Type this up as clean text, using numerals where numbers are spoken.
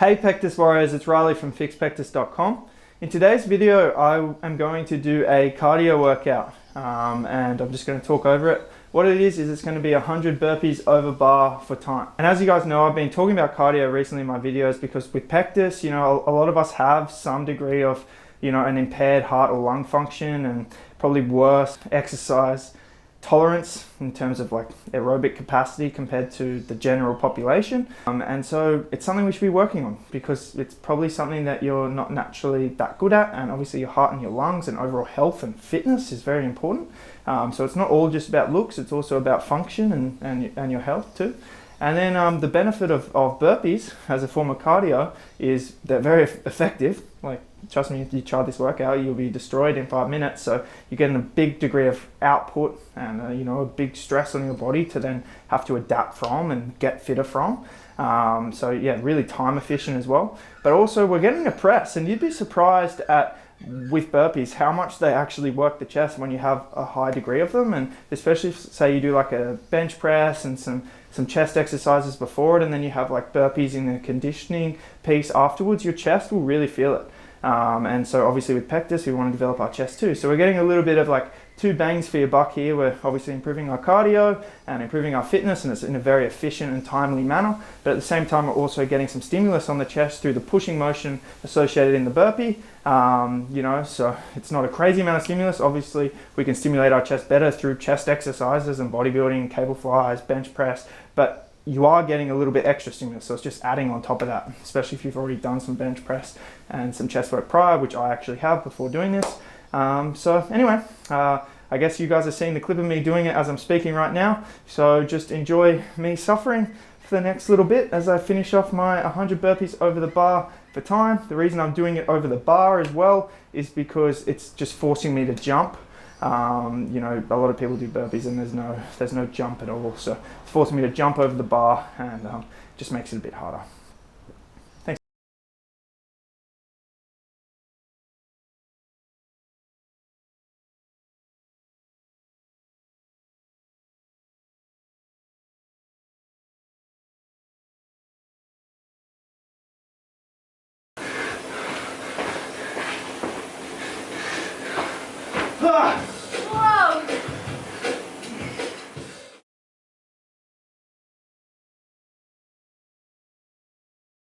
Hey Pectus Warriors, it's Riley from fixpectus.com. In today's video, I am going to do a cardio workout and I'm just going to talk over it. What it is it's going to be 100 burpees over bar for time. And as you guys know, I've been talking about cardio recently in my videos because with Pectus, a lot of us have some degree of, an impaired heart or lung function and probably worse exercise tolerance in terms of like aerobic capacity compared to the general population, and so it's something we should be working on because it's probably something that you're not naturally that good at, and obviously your heart and your lungs and overall health and fitness is very important. So it's not all just about looks, it's also about function and your health too. And then the benefit of burpees as a form of cardio is they're very effective. Like, trust me, if you try this workout, you'll be destroyed in 5 minutes. So you're getting a big degree of output and a big stress on your body to then have to adapt from and get fitter from. So yeah, really time efficient as well. But also we're getting a press, and you'd be surprised with burpees how much they actually work the chest when you have a high degree of them, and especially if, say, you do like a bench press and some chest exercises before it, and then you have like burpees in the conditioning piece afterwards, your chest will really feel it. And so obviously with Pectus, we want to develop our chest too. So we're getting a little bit of like 2 bangs for your buck here. We're obviously improving our cardio and improving our fitness, and it's in a very efficient and timely manner. But at the same time, we're also getting some stimulus on the chest through the pushing motion associated in the burpee. So it's not a crazy amount of stimulus. Obviously, we can stimulate our chest better through chest exercises and bodybuilding, cable flies, bench press, but you are getting a little bit extra stimulus, so it's just adding on top of that, especially if you've already done some bench press and some chest work prior, which I actually have before doing this. So anyway, I guess you guys are seeing the clip of me doing it as I'm speaking right now, so just enjoy me suffering for the next little bit as I finish off my 100 burpees over the bar for time. The reason I'm doing it over the bar as well is because it's just forcing me to jump. A lot of people do burpees and there's no jump at all, so it's forcing me to jump over the bar, and just makes it a bit harder. Thanks. Ah!